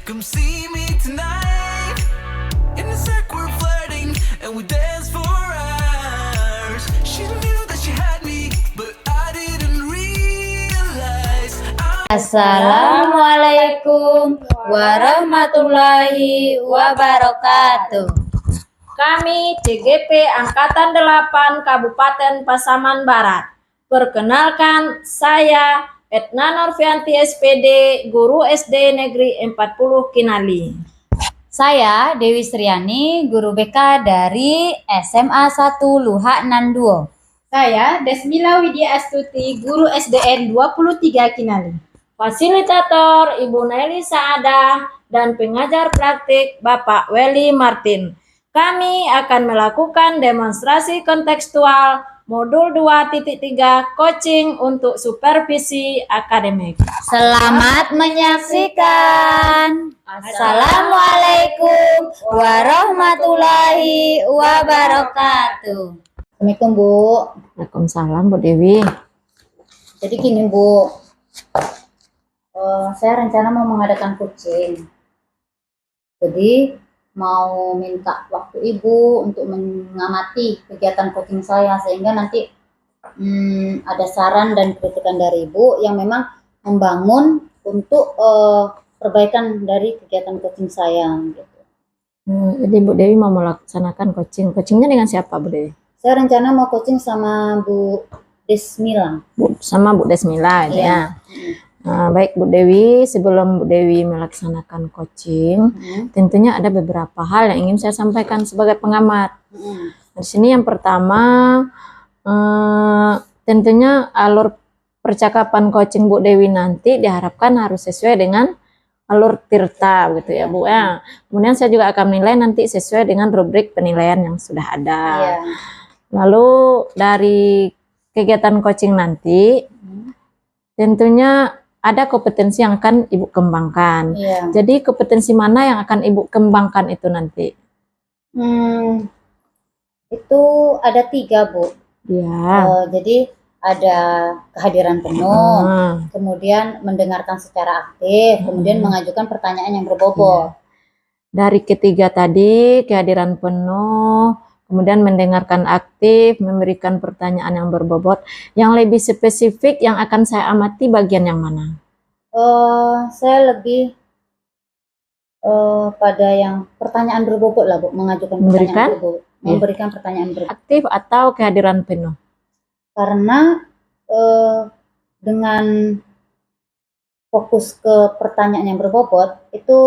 Come see me tonight. In the circle we're flirting and we dance for hours. She knew that she had me, but I didn't realize Assalamualaikum warahmatullahi wabarakatuh. Kami CGP Angkatan 8 Kabupaten Pasaman Barat. Perkenalkan, saya Etna Norvianti SPD, Guru SD Negeri 40 Kinali. Saya Dewi Sriani, Guru BK dari SMA 1 Luhak Nanduo. Saya Desmila Widya Astuti, Guru SDN 23 Kinali. Fasilitator Ibu Nelly Saadah dan pengajar praktik Bapak Welly Martin. Kami akan melakukan demonstrasi kontekstual modul 2.3 coaching untuk supervisi akademik. Selamat menyaksikan. Assalamualaikum warahmatullahi wabarakatuh. Assalamualaikum Bu. Waalaikumsalam Bu Dewi. Jadi gini Bu, saya rencana mau mengadakan coaching. Jadi mau minta waktu Ibu untuk mengamati kegiatan coaching saya sehingga nanti ada saran dan kritikan dari Ibu yang memang membangun untuk perbaikan dari kegiatan coaching saya gitu. Jadi Bu Dewi mau melaksanakan coaching. Coachingnya dengan siapa Bu Dewi? Saya rencana mau coaching sama Bu Desmila. Sama Bu Desmila ya. Baik Bu Dewi, sebelum Bu Dewi melaksanakan coaching, tentunya ada beberapa hal yang ingin saya sampaikan sebagai pengamat. Di sini yang pertama, tentunya alur percakapan coaching Bu Dewi nanti diharapkan harus sesuai dengan alur Tirta gitu ya Bu ya. Kemudian saya juga akan menilai nanti sesuai dengan rubrik penilaian yang sudah ada. Lalu dari kegiatan coaching nanti, tentunya ada kompetensi yang akan Ibu kembangkan. Jadi kompetensi mana yang akan Ibu kembangkan itu nanti? Itu ada 3 Bu. Jadi ada kehadiran penuh, kemudian mendengarkan secara aktif, kemudian mengajukan pertanyaan yang berbobot. Dari ketiga tadi, kehadiran penuh, kemudian mendengarkan aktif, memberikan pertanyaan yang berbobot. Yang lebih spesifik yang akan saya amati bagian yang mana? Saya lebih pada yang pertanyaan berbobot lah Bu, mengajukan pertanyaan berbobot. Memberikan pertanyaan berbobot. Aktif atau kehadiran penuh? Karena dengan fokus ke pertanyaan yang berbobot, itu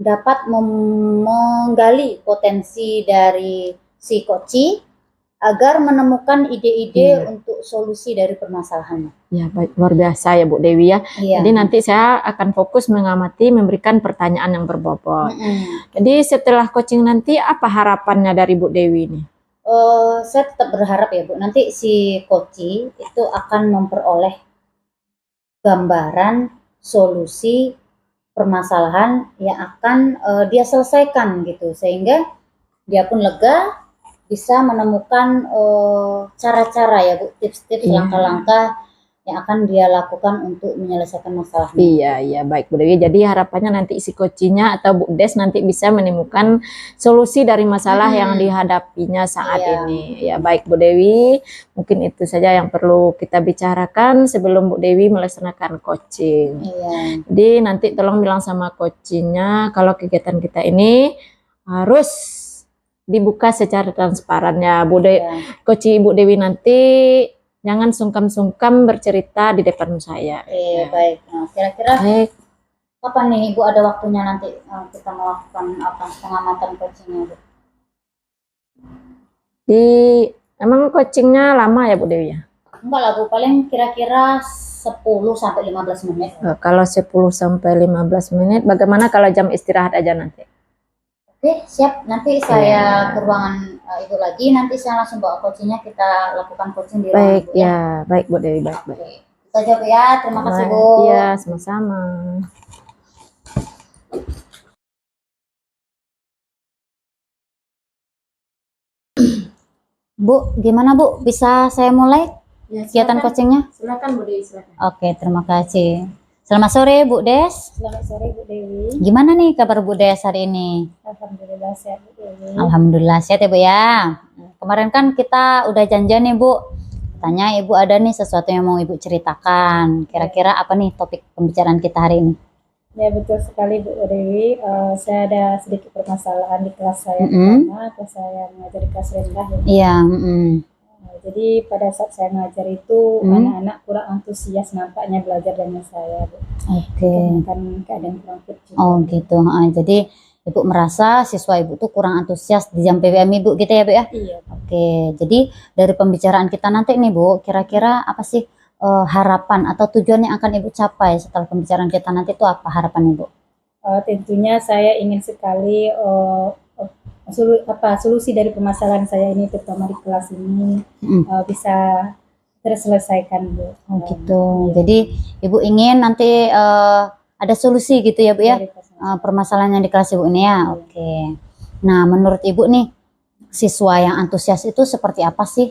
dapat menggali potensi dari si coach agar menemukan ide-ide untuk solusi dari permasalahannya. Ya baik, luar biasa ya Bu Dewi ya. Jadi nanti saya akan fokus mengamati, memberikan pertanyaan yang berbobot. Jadi setelah coaching nanti apa harapannya dari Bu Dewi ini? Saya tetap berharap ya Bu, nanti si coach itu akan memperoleh gambaran solusi permasalahan yang akan dia selesaikan gitu, sehingga dia pun lega bisa menemukan cara-cara ya Bu, tips-tips langkah-langkah yang akan dia lakukan untuk menyelesaikan masalahnya. Iya baik Bu Dewi. Jadi harapannya nanti isi coachingnya atau Bu Des nanti bisa menemukan solusi dari masalah yang dihadapinya saat ini. Ya baik Bu Dewi, mungkin itu saja yang perlu kita bicarakan sebelum Bu Dewi melaksanakan coaching. Jadi nanti tolong bilang sama coachingnya kalau kegiatan kita ini harus dibuka secara transparan ya Bu Dewi. Coaching Ibu Dewi nanti jangan sungkan-sungkan bercerita di depan saya. Baik. Nah, kira-kira kapan nih Ibu ada waktunya nanti kita melakukan pengamatan coachingnya Bu? Emang coachingnya lama ya Bu Dewi ya? Enggak lah Bu, paling kira-kira 10-15 menit. Kalau 10-15 menit, bagaimana kalau jam istirahat aja nanti? Oke, siap. Nanti saya ke ruangan Ibu lagi, nanti saya langsung bawa coachingnya, kita lakukan coaching di ruangan Ibu. Baik Bu Dewi, baik. Kita jawab ya, terima kasih Bu. Iya, sama-sama. Bu, gimana Bu? Bisa saya mulai kegiatan coachingnya? Silakan Bu Dewi, silakan. Oke, terima kasih. Selamat sore Bu Des. Selamat sore Bu Dewi. Gimana nih kabar Bu Des hari ini? Alhamdulillah sehat Bu Dewi. Alhamdulillah sehat ya Bu ya. Kemarin kan kita udah janjian nih Bu. Tanya Ibu ada nih sesuatu yang mau Ibu ceritakan. Kira-kira apa nih topik pembicaraan kita hari ini? Ya betul sekali Bu Dewi. Saya ada sedikit permasalahan di kelas saya Mm-mm. pertama, kelas saya mengajar di kelas rendah ya. Iya. Jadi pada saat saya ngajar itu anak-anak kurang antusias nampaknya belajar dengan saya Bu. Oke. Kan keadaan kurang fit juga. Oh gitu. Jadi Ibu merasa siswa Ibu tuh kurang antusias di jam PPM Ibu gitu ya Bu ya? Iya. Oke. Jadi dari pembicaraan kita nanti nih Bu, kira-kira apa sih harapan atau tujuan yang akan Ibu capai setelah pembicaraan kita nanti itu apa harapan Ibu? Tentunya saya ingin sekali solusi dari permasalahan saya ini terutama di kelas ini bisa terselesaikan Bu. Oh gitu. Jadi Ibu ingin nanti ada solusi gitu ya Bu ya? Dari kelas. Permasalahan yang di kelas Ibu ini ya. Oke. Nah, menurut Ibu nih, siswa yang antusias itu seperti apa sih?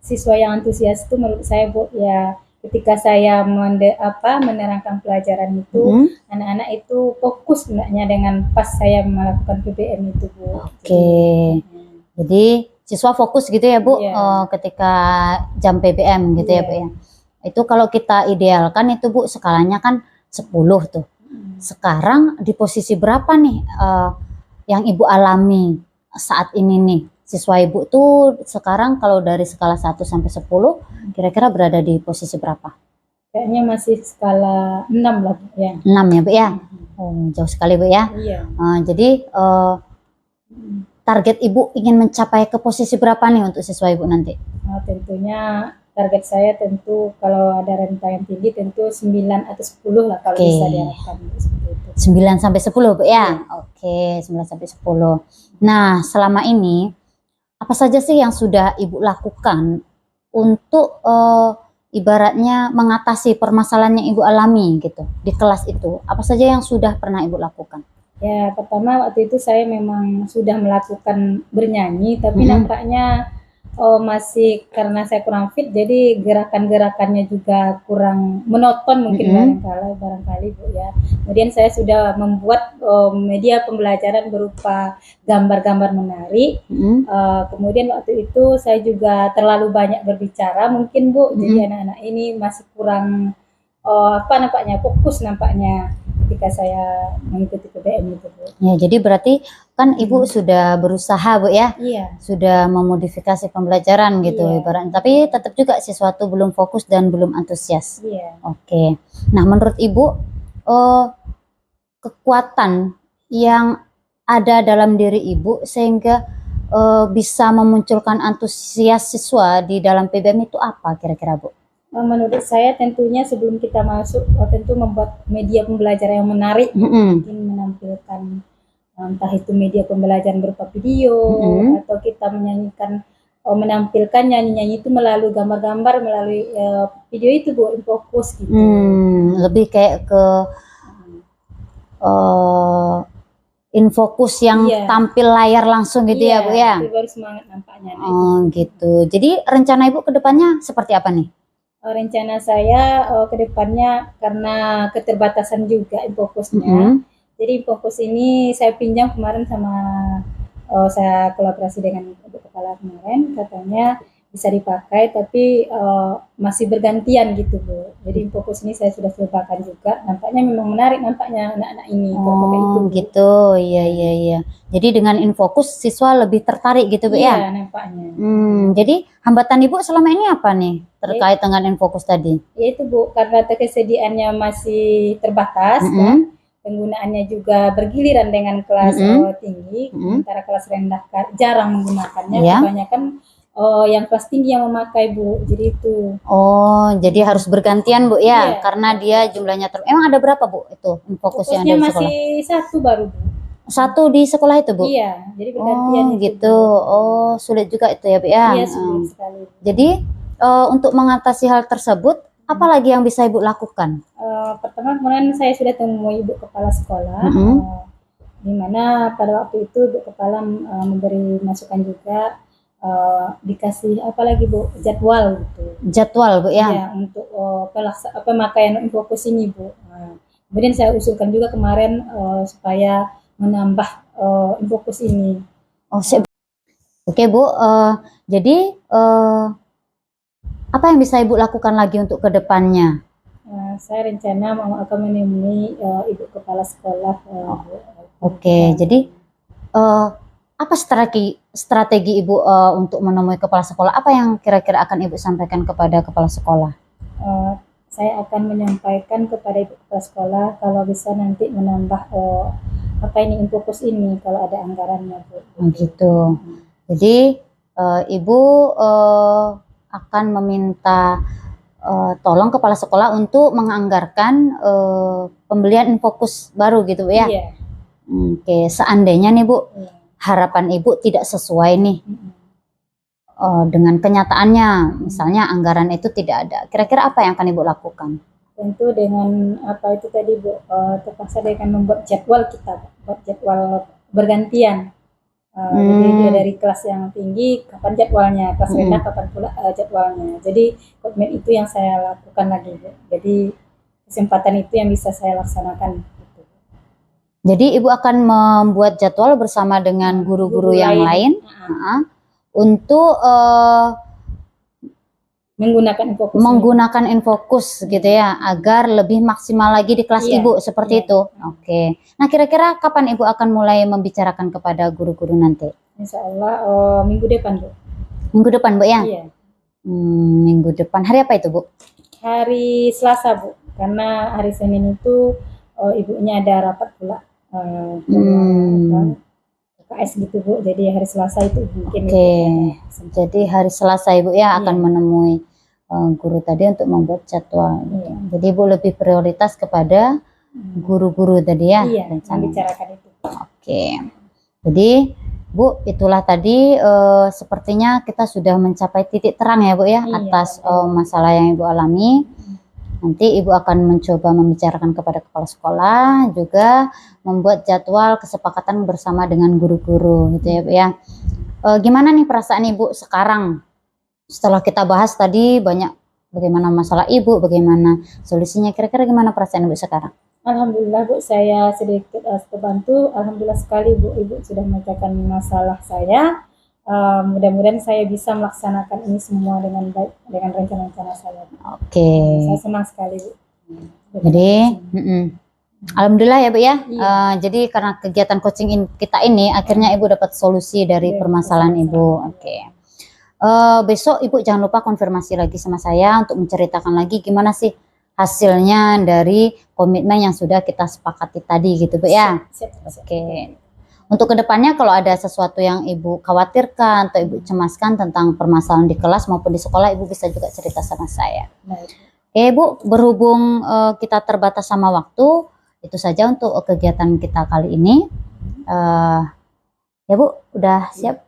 Siswa yang antusias itu menurut saya Bu ya ketika saya menerangkan pelajaran itu anak-anak itu fokus sebenarnya dengan pas saya melakukan PBM itu Bu. Oke. Jadi siswa fokus gitu ya Bu Iya. ketika jam PBM gitu ya Bu ya. Itu kalau kita idealkan itu Bu skalanya kan 10 tuh. Sekarang di posisi berapa nih yang Ibu alami saat ini nih? Siswa Ibu tuh sekarang kalau dari skala 1 sampai 10 kira-kira berada di posisi berapa? Kayaknya masih skala 6 lah Bu ya. 6 ya Bu ya? Oh, jauh sekali Bu ya. Iya. Jadi target Ibu ingin mencapai ke posisi berapa nih untuk siswa Ibu nanti? Tentunya target saya tentu kalau ada rentang yang tinggi tentu 9 atau 10 lah kalau Oke. bisa diharapkan seperti itu. 9 sampai 10 Bu ya? Oke, 9 sampai 10. Nah, selama ini apa saja sih yang sudah Ibu lakukan untuk ibaratnya mengatasi permasalahan yang Ibu alami gitu di kelas itu? Apa saja yang sudah pernah Ibu lakukan? Ya, pertama waktu itu saya memang sudah melakukan bernyanyi, tapi nampaknya masih karena saya kurang fit, jadi gerakan-gerakannya juga kurang monoton mungkin barangkali Bu ya. Kemudian saya sudah membuat media pembelajaran berupa gambar-gambar menarik. Kemudian waktu itu saya juga terlalu banyak berbicara mungkin Bu, jadi anak-anak ini masih kurang fokus nampaknya ketika saya mengikuti PBM itu Bu. Ya, jadi berarti kan Ibu sudah berusaha Bu ya? Iya. Sudah memodifikasi pembelajaran gitu Iya. ibaratnya. Tapi tetap juga siswa itu belum fokus dan belum antusias. Iya. Oke. Nah, menurut Ibu kekuatan yang ada dalam diri Ibu sehingga bisa memunculkan antusias siswa di dalam PBM itu apa kira-kira Bu? Menurut saya tentunya sebelum kita masuk tentu membuat media pembelajaran yang menarik, mungkin menampilkan entah itu media pembelajaran berupa video atau kita menyanyikan menampilkan nyanyi-nyanyi itu melalui gambar-gambar melalui video itu Bu, fokus gitu. Lebih kayak ke infokus yang tampil layar langsung gitu ya Bu ya? Itu baru semangat nampaknya. Oh gitu. Jadi rencana Ibu ke depannya seperti apa nih? Rencana saya ke depannya karena keterbatasan juga infokusnya. Jadi infokus ini saya pinjam kemarin sama saya kolaborasi dengan Ibu Kepala kemarin, katanya bisa dipakai tapi masih bergantian gitu Bu. Jadi infokus ini saya sudah cobakan juga. Nampaknya memang menarik nampaknya anak-anak ini. Oh gitu. Iya. Jadi dengan infokus siswa lebih tertarik gitu Bu ya? Iya nampaknya. Jadi hambatan Ibu selama ini apa nih terkait dengan infokus tadi? Yaitu Bu, karena ketersediaannya masih terbatas kan, penggunaannya juga bergiliran dengan kelas tinggi, sementara kelas rendah jarang menggunakannya, kebanyakan yang kelas tinggi yang memakai Bu, jadi itu. Oh, jadi harus bergantian Bu ya, karena dia jumlahnya emang ada berapa Bu itu infokus yang ada di sekolah? Masih satu baru Bu. Satu di sekolah itu Bu? Iya, jadi bergantian itu, gitu. Oh, sulit juga itu ya Bu ya? Iya, sulit sekali. Jadi untuk mengatasi hal tersebut, apa lagi yang bisa Ibu lakukan? Pertama kemarin saya sudah temui Ibu Kepala Sekolah, di mana pada waktu itu Ibu Kepala memberi masukan juga, dikasih apalagi Bu, jadwal gitu. jadwal Bu ya. Ya, untuk pemakaian Infokus ini Bu. Kemudian saya usulkan juga kemarin supaya menambah Infokus ini. Oh, oke Bu, jadi apa yang bisa Ibu lakukan lagi untuk kedepannya? Saya rencana mau akan menemui Ibu Kepala Sekolah. Bu. Oke, jadi apa strategi Ibu untuk menemui kepala sekolah? Apa yang kira-kira akan Ibu sampaikan kepada kepala sekolah? Saya akan menyampaikan kepada Ibu Kepala Sekolah kalau bisa nanti menambah Infokus ini kalau ada anggarannya Bu. Gitu. Jadi Ibu akan meminta tolong kepala sekolah untuk menganggarkan pembelian Infokus baru gitu Bu ya. Iya. Oke, seandainya nih Bu, harapan Ibu tidak sesuai nih dengan kenyataannya, misalnya anggaran itu tidak ada, kira-kira apa yang akan Ibu lakukan? Tentu dengan apa itu tadi Bu, terpaksa dengan membuat jadwal kita, buat jadwal bergantian. Jadi dari kelas yang tinggi kapan jadwalnya, kelas rendah kapan pula jadwalnya. Jadi komitmen itu yang saya lakukan lagi Bu. Jadi kesempatan itu yang bisa saya laksanakan. Jadi Ibu akan membuat jadwal bersama dengan guru-guru yang lain untuk menggunakan Infokus gitu ya, agar lebih maksimal lagi di kelas Ibu seperti itu. Oke. Nah, kira-kira kapan Ibu akan mulai membicarakan kepada guru-guru nanti? Insya Allah minggu depan Bu. Minggu depan Bu ya? Iya. Minggu depan. Hari apa itu Bu? Hari Selasa Bu. Karena hari Senin itu ibunya ada rapat pula. KS gitu Bu, jadi hari Selasa itu mungkin. Jadi hari Selasa Ibu ya akan menemui guru tadi untuk membuat jadwal. Jadi Ibu lebih prioritas kepada guru-guru tadi ya. Iya, membicarakan itu. Oke. Jadi Bu, itulah tadi sepertinya kita sudah mencapai titik terang ya Bu ya atas masalah yang Ibu alami. Nanti Ibu akan mencoba membicarakan kepada kepala sekolah, juga membuat jadwal kesepakatan bersama dengan guru-guru gitu ya Bu ya. Gimana nih perasaan Ibu sekarang? Setelah kita bahas tadi banyak bagaimana masalah Ibu, bagaimana solusinya, kira-kira gimana perasaan Ibu sekarang? Alhamdulillah Bu, saya sedikit terbantu. Alhamdulillah sekali Bu, Ibu sudah memecahkan masalah saya. Mudah-mudahan saya bisa melaksanakan ini semua dengan baik, dengan rencana-rencana saya. Oke. Saya senang sekali Bu. Jadi, alhamdulillah ya Bu ya. Jadi karena kegiatan coaching kita ini, akhirnya Ibu dapat solusi dari permasalahan Ibu. Oke. Besok Ibu jangan lupa konfirmasi lagi sama saya untuk menceritakan lagi gimana sih hasilnya dari komitmen yang sudah kita sepakati tadi gitu Bu ya. Oke. Untuk kedepannya kalau ada sesuatu yang Ibu khawatirkan atau Ibu cemaskan tentang permasalahan di kelas maupun di sekolah, Ibu bisa juga cerita sama saya. Oke Bu, berhubung kita terbatas sama waktu, itu saja untuk kegiatan kita kali ini. Ya Bu, udah siap?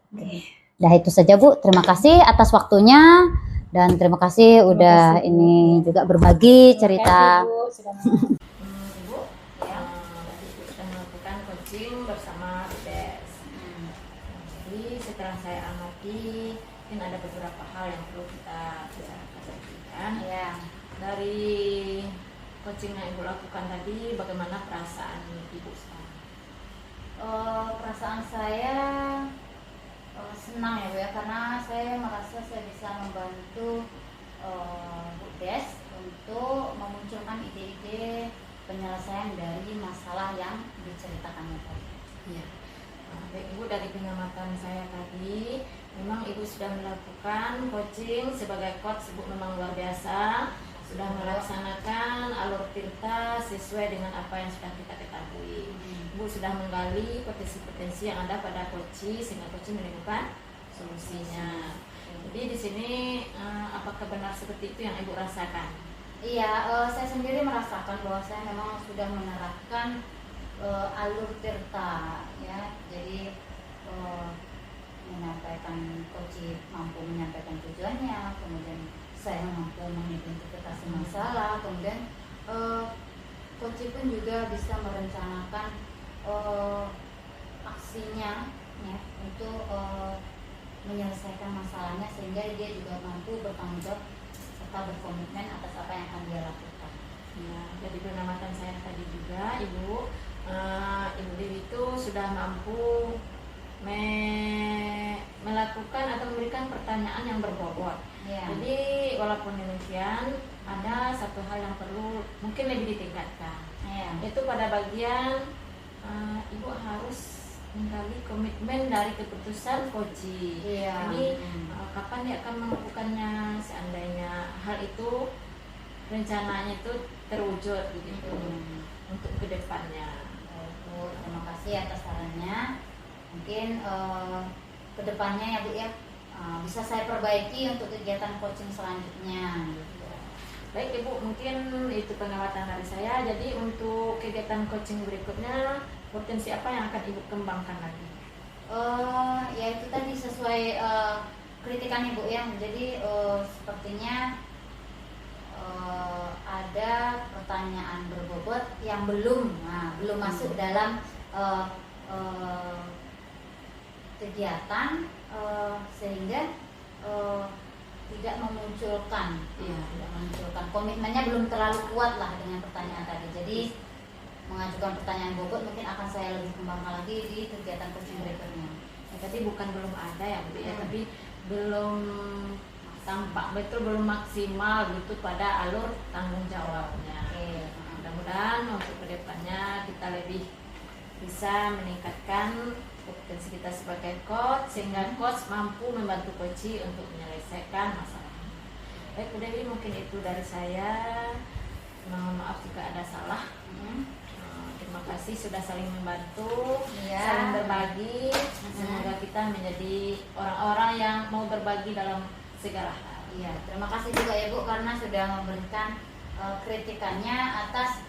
Udah itu saja Bu, terima kasih atas waktunya dan terima kasih udah ini juga berbagi cerita. Bersama BPS. Jadi setelah saya amati, mungkin ada beberapa hal yang perlu kita perhatikan. Dari coaching yang Ibu lakukan tadi, bagaimana perasaan Ibu sekarang? Perasaan saya senang ya Bu ya, karena saya merasa saya bisa membantu Bu Des untuk memunculkan ide-ide penyelesaian dari masalah yang diceritakan tadi. Iya. Baik Ibu, dari pengamatan saya tadi, memang Ibu sudah melakukan coaching sebagai coach. Ibu memang luar biasa, sudah melaksanakan alur tirta sesuai dengan apa yang sudah kita ketahui. Ibu sudah menggali potensi-potensi yang ada pada coaching sehingga coaching menemukan solusinya. Jadi di sini apakah benar seperti itu yang Ibu rasakan? Iya, saya sendiri merasakan bahwa saya memang sudah menerapkan alur tirta ya. Jadi menyampaikan coaching mampu menyampaikan tujuannya, kemudian saya mampu mengidentifikasi masalah, kemudian coaching pun juga bisa merencanakan aksinya ya, untuk menyelesaikan masalahnya sehingga dia juga mampu bertanggung jawab serta berkomitmen atas apa yang akan dia lakukan. Ya, jadi pengamatan saya tadi juga Ibu, Ibu Dewi itu sudah mampu melakukan atau memberikan pertanyaan yang berbobot. Ya. Jadi walaupun demikian ada satu hal yang perlu mungkin lebih ditingkatkan. Ya. Itu pada bagian Ibu harus menggali komitmen dari keputusan Koji. Iya. Jadi kapan dia akan melakukannya seandainya hal itu rencananya itu terwujud begitu untuk kedepannya. Bu, terima kasih atas sarannya. Mungkin kedepannya ya Bu ya, bisa saya perbaiki untuk kegiatan coaching selanjutnya. Gitu. Baik Ibu, mungkin itu pengamatan dari saya. Jadi untuk kegiatan coaching berikutnya, potensi apa yang akan Ibu kembangkan lagi? Ya itu tadi sesuai kritikan Ibu ya. Jadi sepertinya ada pertanyaan berbobot yang belum masuk dalam kegiatan sehingga tidak memunculkan komitmennya belum terlalu kuat lah dengan pertanyaan tadi. Jadi mengajukan pertanyaan bobot mungkin akan saya lebih kembangkan lagi di kegiatan coaching berikutnya. Ya, tadi bukan belum ada ya Bu ya, tapi belum tampak betul, belum maksimal gitu pada alur tanggung jawabnya. Mudah-mudahan untuk kedepannya kita lebih bisa meningkatkan kompetensi kita sebagai coach sehingga coach mampu membantu coach untuk menyelesaikan masalahnya. Baik Bu Dewi, mungkin itu dari saya. Mohon maaf jika ada salah. Terima kasih sudah saling membantu, saling berbagi. Semoga kita menjadi orang-orang yang mau berbagi dalam segala hal. Iya, terima kasih juga ya Bu karena sudah memberikan kritikannya atas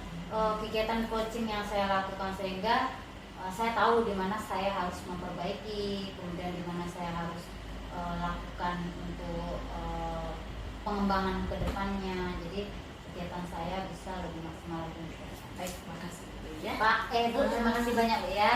kegiatan coaching yang saya lakukan sehingga saya tahu di mana saya harus memperbaiki, kemudian di mana saya harus lakukan untuk pengembangan ke depannya. Jadi kegiatan saya bisa lebih maksimal lagi. Baik, terima kasih Bu ya. Bu, terima kasih banyak Bu ya.